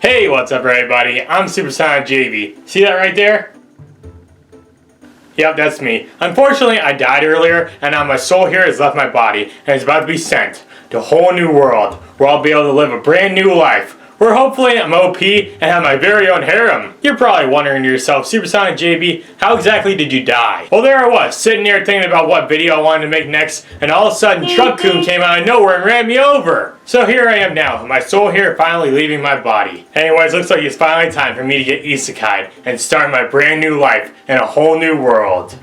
Hey, what's up everybody? I'm SuperSonicJB. See that right there? Yep, that's me. Unfortunately, I died earlier, and now my soul here has left my body, and is about to be sent to a whole new world, where I'll be able to live a brand new life, where hopefully I'm OP and have my very own harem. You're probably wondering to yourself, SuperSonicJB, how exactly did you die? Well, there I was, sitting here thinking about what video I wanted to make next, and all of a sudden Truck-kun came out of nowhere and ran me over. So here I am now, my soul here finally leaving my body. Anyways, looks like it's finally time for me to get isekai'd and start my brand new life in a whole new world.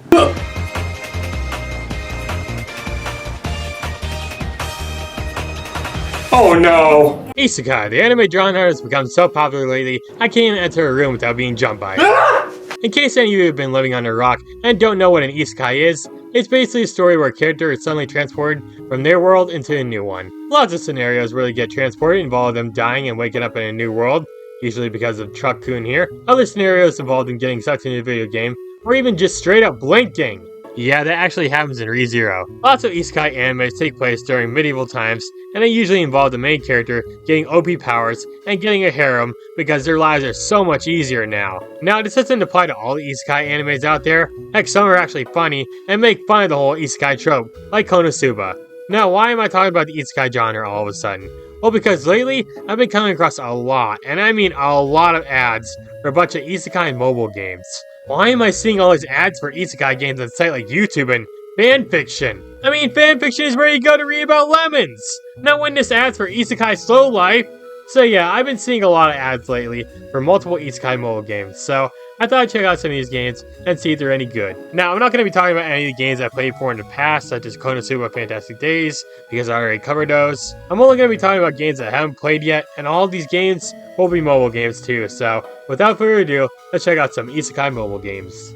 Oh no! Isekai, the anime genre has become so popular lately, I can't even enter a room without being jumped by it. In case any of you have been living under a rock and don't know what an isekai is, it's basically a story where a character is suddenly transported from their world into a new one. Lots of scenarios where they get transported involve them dying and waking up in a new world, usually because of Truck-kun here. Other scenarios involve them getting sucked into a video game, or even just straight up blinking. Yeah, that actually happens in Re:Zero. Lots of isekai animes take place during medieval times, and they usually involve the main character getting OP powers and getting a harem because their lives are so much easier now. Now, this doesn't apply to all the isekai animes out there. Heck, some are actually funny and make fun of the whole isekai trope, like Konosuba. Now, why am I talking about the isekai genre all of a sudden? Well, because lately, I've been coming across a lot, and I mean a lot of ads for a bunch of isekai mobile games. Why am I seeing all these ads for isekai games on sites like YouTube and fanfiction? I mean, fanfiction is where you go to read about lemons! Not witness ads for isekai slow life! So yeah, I've been seeing a lot of ads lately for multiple isekai mobile games, so I thought I'd check out some of these games and see if they're any good. Now, I'm not going to be talking about any of the games I've played for in the past, such as Konosuba Fantastic Days, because I already covered those. I'm only going to be talking about games that I haven't played yet, and all of these games will be mobile games too, so without further ado, let's check out some isekai mobile games.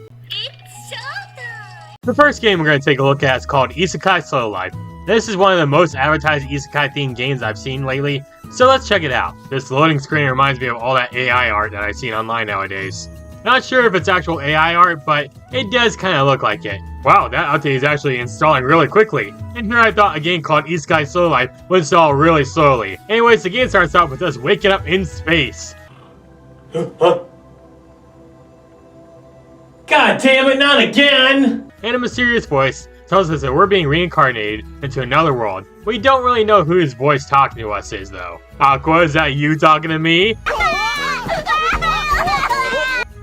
The first game we're going to take a look at is called Isekai Slow Life. This is one of the most advertised isekai themed games I've seen lately, so let's check it out. This loading screen reminds me of all that AI art that I've seen online nowadays. Not sure if it's actual AI art, but it does kind of look like it. Wow, that update is actually installing really quickly. And here I thought a game called Isekai Slow Life would install really slowly. Anyways, the game starts out with us waking up in space. God damn it, not again! And a mysterious voice tells us that we're being reincarnated into another world. We don't really know whose voice talking to us is though. Aqua, is that you talking to me?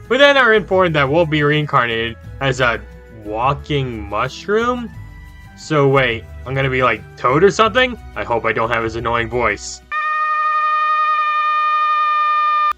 We then are informed that we'll be reincarnated as a walking mushroom? So wait, I'm gonna be like Toad or something? I hope I don't have his annoying voice.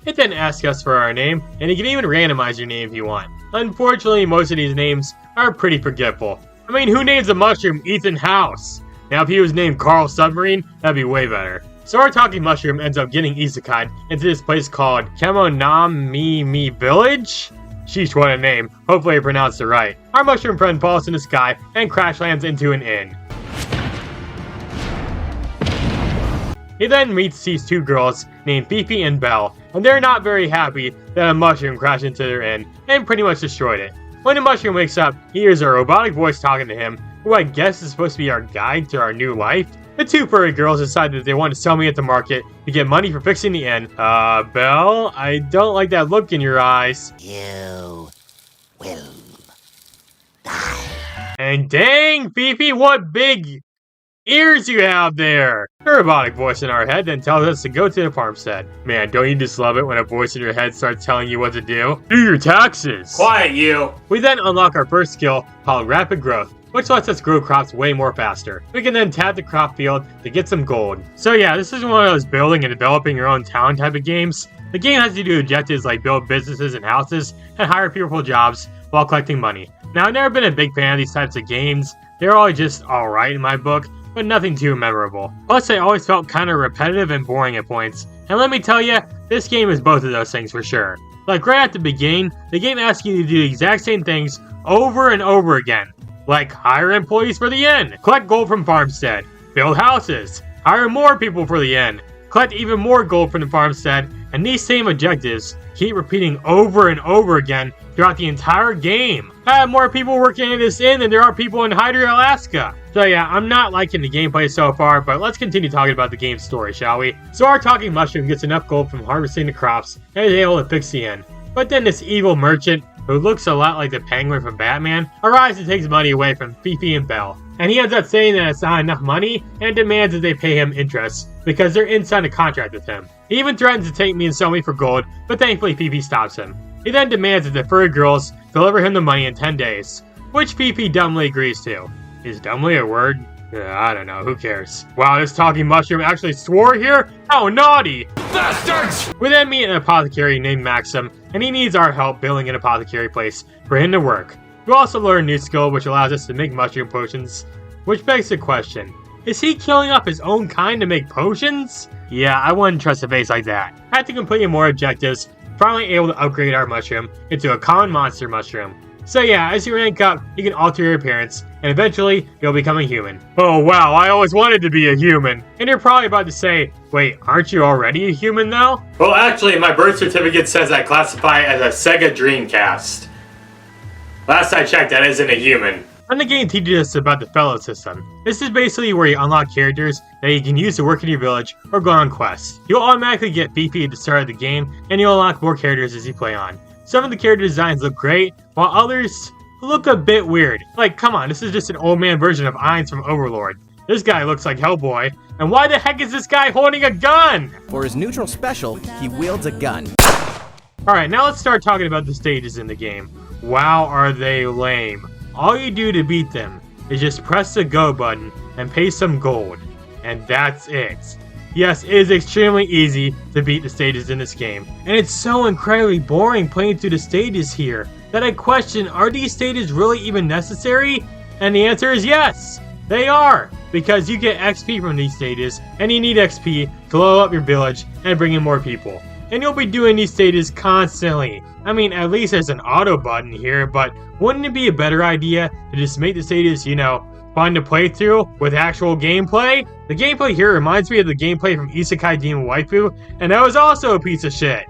It then asks us for our name, and you can even randomize your name if you want. Unfortunately, most of these names are pretty forgetful. I mean, who names a mushroom Ethan House? Now if he was named Carl Submarine, that'd be way better. So our talking mushroom ends up getting isekai'd into this place called Kemonami Village? Sheesh, what a name. Hopefully I pronounced it right. Our mushroom friend falls in the sky and crash lands into an inn. He then meets these two girls named Fifi and Belle, and they're not very happy that a mushroom crashed into their inn and pretty much destroyed it. When the mushroom wakes up, he hears a robotic voice talking to him, who I guess is supposed to be our guide to our new life. The two furry girls decide that they want to sell me at the market to get money for fixing the inn. Belle, I don't like that look in your eyes. You will die. And dang, Fifi, what big ears you have there! The robotic voice in our head then tells us to go to the farmstead. Man, don't you just love it when a voice in your head starts telling you what to do? Do your taxes! Quiet, you! We then unlock our first skill called Rapid Growth, which lets us grow crops way more faster. We can then tap the crop field to get some gold. So yeah, this is one of those building and developing your own town type of games. The game has you do objectives like build businesses and houses and hire people for jobs while collecting money. Now, I've never been a big fan of these types of games. They're all just alright in my book, but nothing too memorable. Plus, they always felt kind of repetitive and boring at points. And let me tell you, this game is both of those things for sure. Like right at the beginning, the game asks you to do the exact same things over and over again. Like hire employees for the inn, collect gold from farmstead, build houses, hire more people for the inn, collect even more gold from the farmstead, and these same objectives keep repeating over and over again throughout the entire game. I have more people working in this inn than there are people in Hyder, Alaska. So yeah, I'm not liking the gameplay so far, but let's continue talking about the game's story, shall we? So our talking mushroom gets enough gold from harvesting the crops and is able to fix the inn. But then this evil merchant, who looks a lot like the Penguin from Batman, arrives and takes money away from Fifi and Belle. And he ends up saying that it's not enough money and demands that they pay him interest because they're inside a contract with him. He even threatens to take me and sell me for gold, but thankfully Fifi stops him. He then demands that the furry girls deliver him the money in 10 days, which Fifi dumbly agrees to. Is dumbly a word? I don't know, who cares? Wow, this talking mushroom actually swore here? How naughty! Bastards! We then meet an apothecary named Maxim, and he needs our help building an apothecary place for him to work. We also learn a new skill which allows us to make mushroom potions, which begs the question, is he killing off his own kind to make potions? Yeah, I wouldn't trust a face like that. After completing more objectives, finally able to upgrade our mushroom into a common monster mushroom. So yeah, as you rank up, you can alter your appearance, and eventually, you'll become a human. Oh wow, I always wanted to be a human. And you're probably about to say, wait, aren't you already a human though? Well, actually, my birth certificate says I classify as a Sega Dreamcast. Last I checked, that isn't a human. And the game teaches us about the fellow system. This is basically where you unlock characters that you can use to work in your village or go on quests. You'll automatically get Fifi at the start of the game, and you'll unlock more characters as you play on. Some of the character designs look great, while others look a bit weird. Like, come on, this is just an old man version of Ainz from Overlord. This guy looks like Hellboy, and why the heck is this guy holding a gun? For his neutral special, he wields a gun. Alright, now let's start talking about the stages in the game. Wow, are they lame. All you do to beat them is just press the go button and pay some gold. And that's it. Yes, it is extremely easy to beat the stages in this game. And it's so incredibly boring playing through the stages here that I question, are these stages really even necessary? And the answer is yes, they are. Because you get XP from these stages, and you need XP to level up your village and bring in more people. And you'll be doing these stages constantly. I mean, at least there's an auto button here, but wouldn't it be a better idea to just make the stages, you know, fun to play through with actual gameplay? The gameplay here reminds me of the gameplay from Isekai Demon Waifu, and that was also a piece of shit.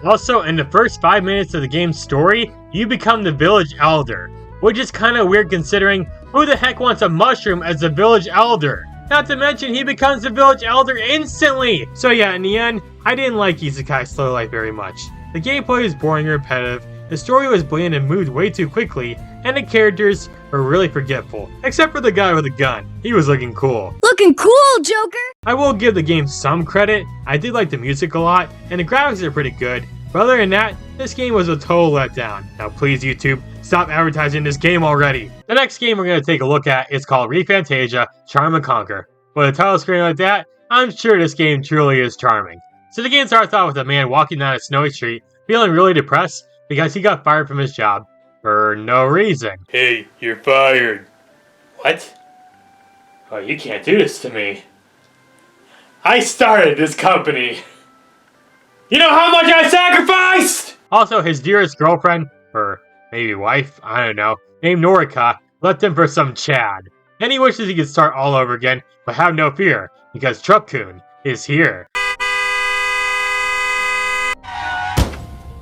Also, in the first 5 minutes of the game's story, you become the village elder, which is kinda weird considering who the heck wants a mushroom as the village elder? Not to mention, he becomes the village elder instantly! So yeah, in the end, I didn't like Isekai Slow Life very much. The gameplay was boring and repetitive, the story was bland and moved way too quickly, and the characters were really forgetful. Except for the guy with a gun. He was looking cool. Looking cool, Joker! I will give the game some credit. I did like the music a lot, and the graphics are pretty good. But other than that, this game was a total letdown. Now please YouTube, stop advertising this game already. The next game we're going to take a look at is called Fantasia, Charm and Conquer. With a title screen like that, I'm sure this game truly is charming. So the game starts out with a man walking down a snowy street, feeling really depressed because he got fired from his job. For no reason. Hey, you're fired. What? Oh, you can't do this to me. I started this company. You know how much I sacrificed? Also, his dearest girlfriend, or maybe wife, I don't know, named Norika, left him for some Chad. And he wishes he could start all over again, but have no fear, because Trup-kun is here.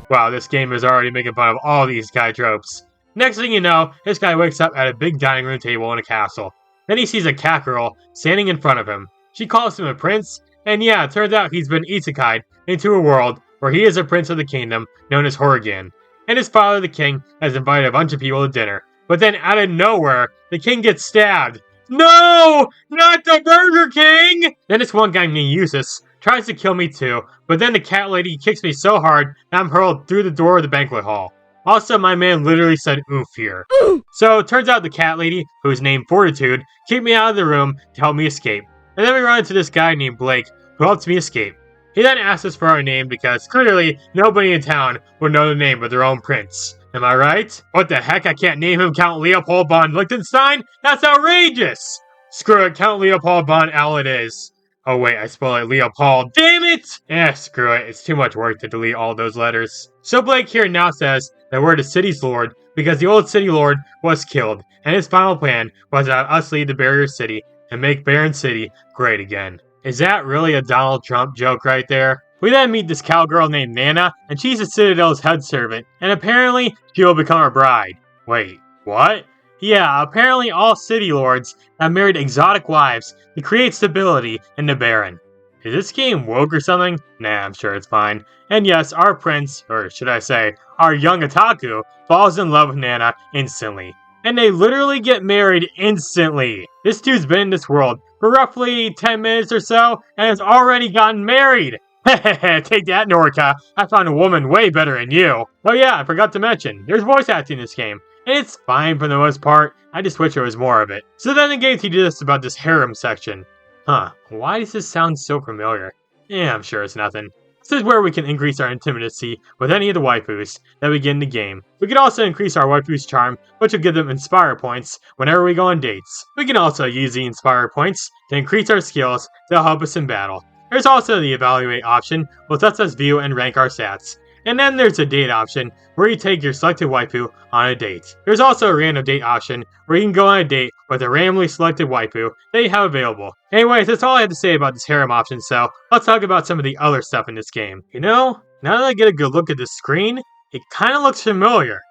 Wow, this game is already making fun of all these guy tropes. Next thing you know, this guy wakes up at a big dining room table in a castle. Then he sees a cat girl standing in front of him. She calls him a prince, and yeah, it turns out he's been isekai'd into a world where he is a prince of the kingdom known as Horrigan. And his father, the king, has invited a bunch of people to dinner. But then out of nowhere, the king gets stabbed. No! Not the Burger King! Then this one guy named Eustace tries to kill me too, but then the cat lady kicks me so hard that I'm hurled through the door of the banquet hall. Also, my man literally said oof here. So it turns out the cat lady, who is named Fortitude, kicked me out of the room to help me escape. And then we run into this guy named Blake, who helps me escape. He then asks us for our name because clearly nobody in town would know the name of their own prince. Am I right? What the heck? I can't name him Count Leopold von Liechtenstein? That's outrageous! Screw it, Count Leopold von Al it is. Oh wait, I spelled it Leopold. Damn it! Screw it. It's too much work to delete all those letters. So Blake here now says that we're the city's lord because the old city lord was killed, and his final plan was to have us lead the barrier city and make Barren City great again. Is that really a Donald Trump joke right there? We then meet this cowgirl named Nana, and she's the Citadel's head servant, and apparently she will become our bride. Wait, What? Yeah, apparently all city lords have married exotic wives to create stability in the Baron. Is this game woke or something? Nah, I'm sure it's fine. And yes, our prince, or should I say, our young otaku, falls in love with Nana instantly. And they literally get married instantly. This dude's been in this world for roughly 10 minutes or so, and has already gotten married. Hehehe, take that, Norika. I found a woman way better than you. Oh yeah, I forgot to mention, there's voice acting in this game. And it's fine for the most part, I just wish there was more of it. So then the game teaches us about this harem section. Huh, why does this sound so familiar? Yeah, I'm sure it's nothing. This is where we can increase our intimacy with any of the waifus that we get in the game. We can also increase our waifu's charm, which will give them Inspire points whenever we go on dates. We can also use the Inspire points to increase our skills that'll help us in battle. There's also the Evaluate option, which lets us view and rank our stats. And then there's the Date option, where you take your selected waifu on a date. There's also a Random Date option, where you can go on a date with a randomly selected waifu that you have available. Anyways, that's all I have to say about this harem option, so let's talk about some of the other stuff in this game. You know, now that I get a good look at the screen, it kinda looks familiar.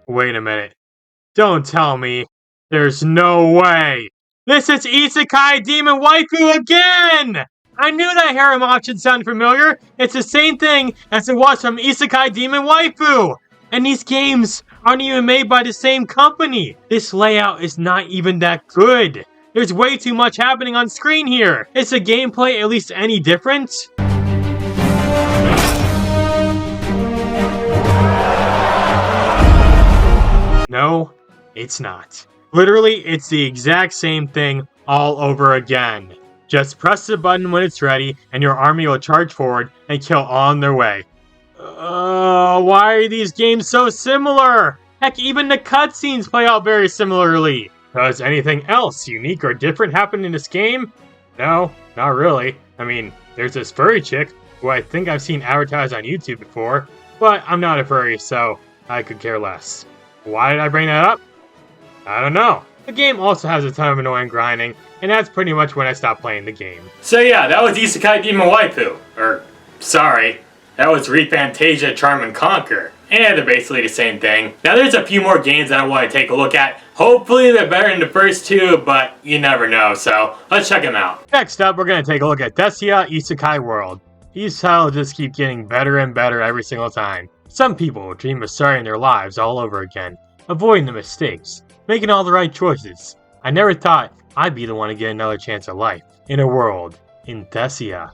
Wait a minute. Don't tell me. There's no way! This is Isekai Demon Waifu again! I knew that harem option sounded familiar. It's the same thing as it was from Isekai Demon Waifu. And these games aren't even made by the same company. This layout is not even that good. There's way too much happening on screen here. Is the gameplay at least any different? No, it's not. Literally, it's the exact same thing all over again. Just press the button when it's ready, and your army will charge forward and kill on their way. Why are these games so similar? Heck, even the cutscenes play out very similarly. Does anything else unique or different happen in this game? No, not really. I mean, there's this furry chick, who I think I've seen advertised on YouTube before, but I'm not a furry, so I could care less. Why did I bring that up? I don't know. The game also has a ton of annoying grinding, and that's pretty much when I stopped playing the game. So yeah, that was Isekai Demon Waifu. Sorry, that was Read Fantasia Charm and Conquer. And they're basically the same thing. Now there's a few more games that I want to take a look at. Hopefully they're better than the first two, but you never know, so let's check them out. Next up, we're going to take a look at Thesia Isekai World. These titles just keep getting better and better every single time. Some people dream of starting their lives all over again, avoiding the mistakes, making all the right choices. I never thought I'd be the one to get another chance at life. In a world, in Thesia.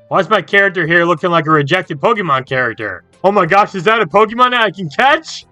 Why is my character here looking like a rejected Pokemon character? Oh my gosh, is that a Pokemon that I can catch?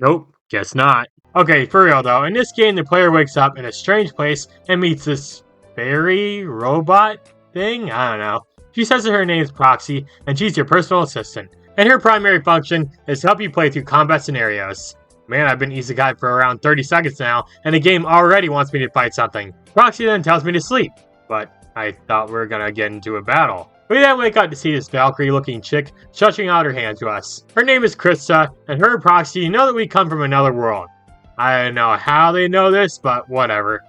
Nope, guess not. Okay, for real though, in this game the player wakes up in a strange place and meets this fairy robot thing? I don't know. She says that her name is Proxy, and she's your personal assistant. And her primary function is to help you play through combat scenarios. Man, I've been Isekai for around 30 seconds now, and the game already wants me to fight something. Proxy then tells me to sleep, but I thought we were gonna get into a battle. We then wake up to see this Valkyrie-looking chick stretching out her hand to us. Her name is Krista, and her and Proxy know that we come from another world. I don't know how they know this, but whatever.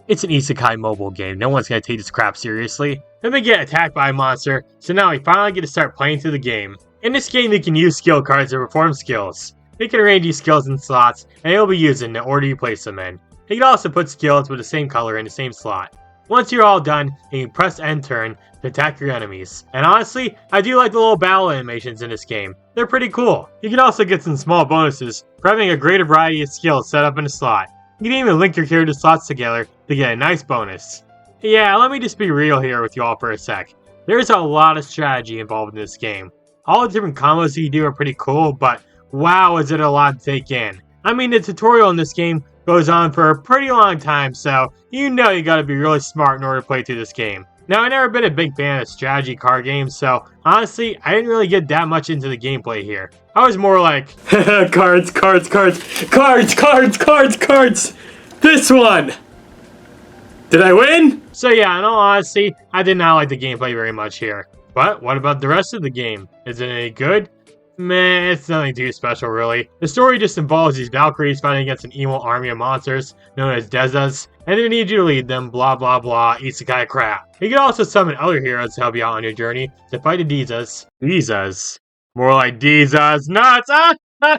It's an Isekai mobile game, no one's gonna take this crap seriously. Then we get attacked by a monster, so now we finally get to start playing through the game. In this game you can use skill cards to perform skills. You can arrange these skills in slots, and they will be used in the order you place them in. You can also put skills with the same color in the same slot. Once you're all done, you can press end turn to attack your enemies. And honestly, I do like the little battle animations in this game. They're pretty cool. You can also get some small bonuses for having a greater variety of skills set up in a slot. You can even link your character slots together to get a nice bonus. Yeah, let me just be real here with you all for a sec. There's a lot of strategy involved in this game. All the different combos that you do are pretty cool, but wow, is it a lot to take in. I mean, the tutorial in this game goes on for a pretty long time, so you know you gotta be really smart in order to play through this game. Now, I've never been a big fan of strategy card games, so honestly, I didn't really get that much into the gameplay here. I was more like, cards, cards, cards, cards, cards, cards, cards! This one! Did I win? So yeah, in all honesty, I did not like the gameplay very much here. But what about the rest of the game? Is it any good? Meh, it's nothing too special really. The story just involves these Valkyries fighting against an evil army of monsters known as Dezas, and they need you to lead them, blah blah blah, isekai crap. You can also summon other heroes to help you out on your journey to fight the Dezas. Dezas? More like Dezas nuts, huh? Oh,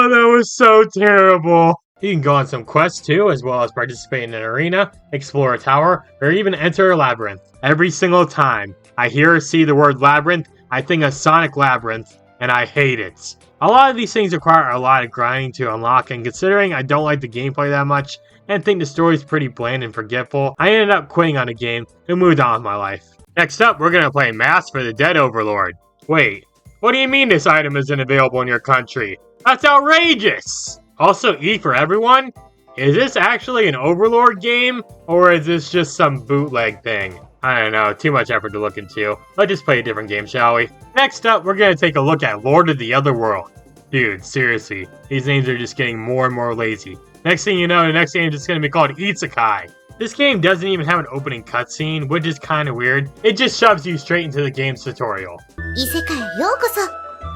that was so terrible. You can go on some quests too, as well as participate in an arena, explore a tower, or even enter a labyrinth. Every single time I hear or see the word labyrinth, I think of Sonic Labyrinth, and I hate it. A lot of these things require a lot of grinding to unlock, and considering I don't like the gameplay that much, and think the story's pretty bland and forgetful, I ended up quitting on the game and moved on with my life. Next up, we're gonna play Mask for the Dead Overlord. Wait, what do you mean this item isn't available in your country? That's outrageous! Also, E for everyone? Is this actually an Overlord game, or is this just some bootleg thing? I don't know, too much effort to look into. Let's just play a different game, shall we? Next up, we're gonna take a look at Lord of the Otherworld. Dude, seriously, these names are just getting more and more lazy. Next thing you know, the next game is just gonna be called Isekai. This game doesn't even have an opening cutscene, which is kinda weird. It just shoves you straight into the game's tutorial. 異世界へようこそ。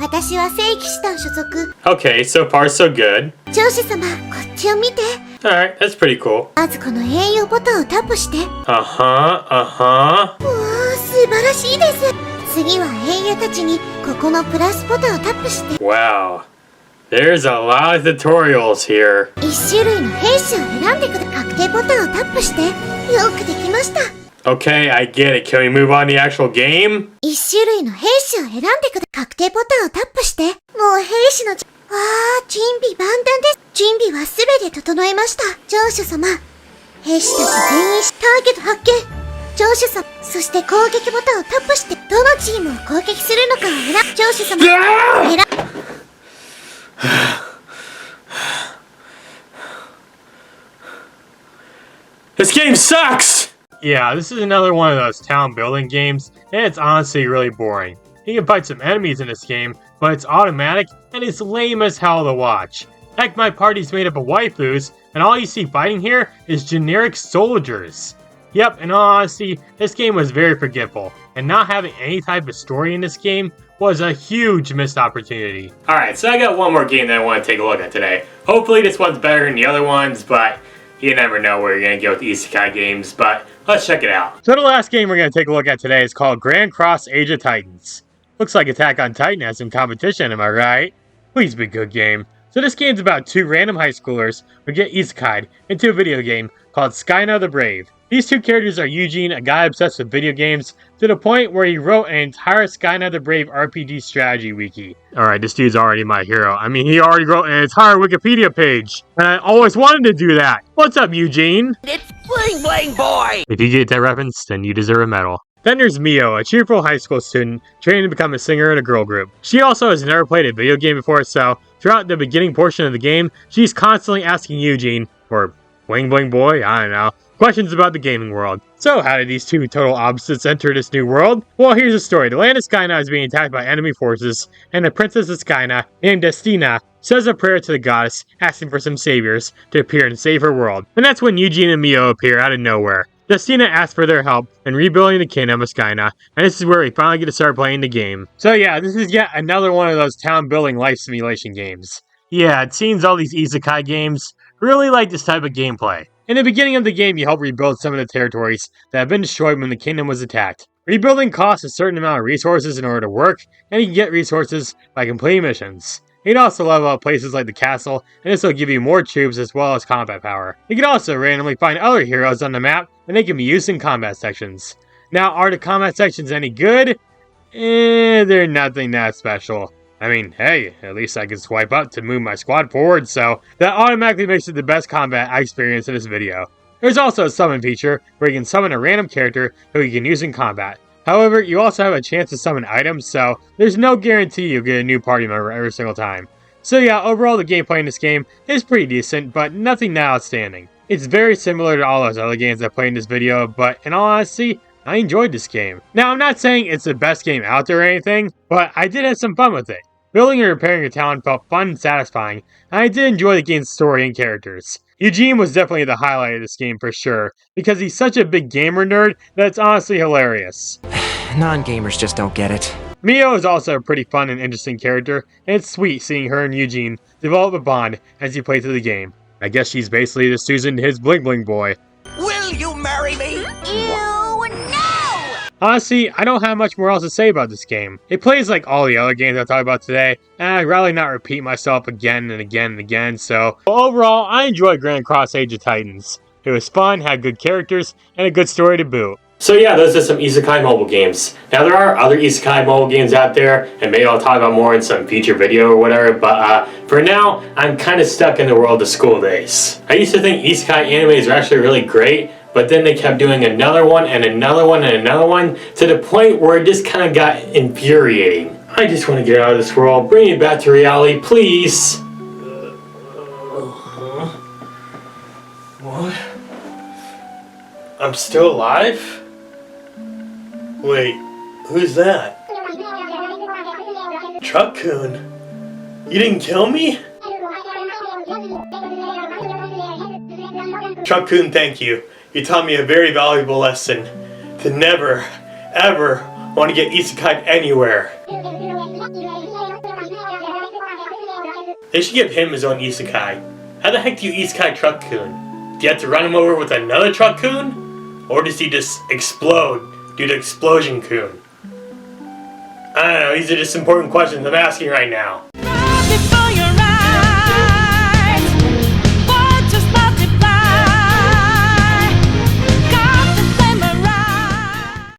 私は聖騎士団所属。 Okay, so far so good. 上司様、こっちを見て。 Alright, that's pretty cool. まずこの栄養ボタンをタップして。Uh-huh, uh-huh. わあ、素晴らしいです。次は英雄たちにここのプラスボタンをタップして。 Wow. There's a lot of tutorials here. 一種類の兵士を選んでください。確定ボタンをタップして。よくできました。 Okay, I get it. Can we move on to the actual game? 一種類の兵士を選んでください。確定ボタンをタップして。もう兵士のわあ、準備万端です。準備はすべて整いました。上司様、兵士たち全員ターゲット発見。上司様、そして攻撃ボタンをタップして、どのチームを攻撃するのかを選ぶ。上司様、This game sucks! Yeah, this is another one of those town building games, and it's honestly really boring. You can fight some enemies in this game, but it's automatic, and it's lame as hell to watch. Heck, my party's made up of waifus, and all you see fighting here is generic soldiers. Yep, in all honesty, this game was very forgetful, and not having any type of story in this game was a huge missed opportunity. Alright, so I got one more game that I want to take a look at today. Hopefully this one's better than the other ones, but you never know where you're going to get with isekai games, but let's check it out. So the last game we're going to take a look at today is called Grand Cross Age of Titans. Looks like Attack on Titan has some competition, am I right? Please be a good game. So this game's about two random high schoolers who get isekai'd into a video game called Skyna the Brave. These two characters are Eugene, a guy obsessed with video games, to the point where he wrote an entire Skyna the Brave RPG strategy wiki. Alright, this dude's already my hero. I mean, he already wrote an entire Wikipedia page. And I always wanted to do that. What's up, Eugene? It's Bling Bling Boy! If you get that reference, then you deserve a medal. Then there's Mio, a cheerful high school student training to become a singer in a girl group. She also has never played a video game before, so throughout the beginning portion of the game, she's constantly asking Eugene, or Bling Bling Boy, I don't know, questions about the gaming world. So how did these two total opposites enter this new world? Well, here's the story. The land of Skyna is being attacked by enemy forces, and the princess of Skyna, named Destina, says a prayer to the goddess, asking for some saviors to appear and save her world. And that's when Eugene and Mio appear out of nowhere. Destina asks for their help in rebuilding the kingdom of Skyna, and this is where we finally get to start playing the game. So yeah, this is yet another one of those town building life simulation games. Yeah, it seems all these isekai games really like this type of gameplay. In the beginning of the game, you help rebuild some of the territories that have been destroyed when the kingdom was attacked. Rebuilding costs a certain amount of resources in order to work, and you can get resources by completing missions. You can also level up places like the castle, and this will give you more troops as well as combat power. You can also randomly find other heroes on the map, and they can be used in combat sections. Now, are the combat sections any good? They're nothing that special. I mean, hey, at least I can swipe up to move my squad forward, so that automatically makes it the best combat I experienced in this video. There's also a summon feature, where you can summon a random character who you can use in combat. However, you also have a chance to summon items, so there's no guarantee you'll get a new party member every single time. So yeah, overall the gameplay in this game is pretty decent, but nothing that outstanding. It's very similar to all those other games I played in this video, but in all honesty, I enjoyed this game. Now, I'm not saying it's the best game out there or anything, but I did have some fun with it. Building and repairing your town felt fun and satisfying, and I did enjoy the game's story and characters. Eugene was definitely the highlight of this game for sure, because he's such a big gamer nerd that it's honestly hilarious. Non-gamers just don't get it. Mio is also a pretty fun and interesting character, and it's sweet seeing her and Eugene develop a bond as you play through the game. I guess she's basically the Susan to his Bling Bling Boy. Will you marry me? Ew, no! Honestly, I don't have much more else to say about this game. It plays like all the other games I'll talk about today, and I'd rather not repeat myself again and again and again, so overall, I enjoyed Grand Cross Age of Titans. It was fun, had good characters, and a good story to boot. So yeah, those are some isekai mobile games. Now there are other isekai mobile games out there, and maybe I'll talk about more in some future video or whatever, but for now, I'm kind of stuck in the world of school days. I used to think isekai animes are actually really great, but then they kept doing another one and another one and another one to the point where it just kind of got infuriating. I just want to get out of this world. Bring me back to reality, please. What? I'm still alive? Wait, who's that? Truck-kun? You didn't kill me? Truck-kun, thank you. You taught me a very valuable lesson. To never, ever want to get isekai anywhere. They should give him his own isekai. How the heck do you isekai Truck-kun? Do you have to run him over with another Truck-kun? Or does he just explode due to Explosion-kun? I don't know, these are just important questions I'm asking right now.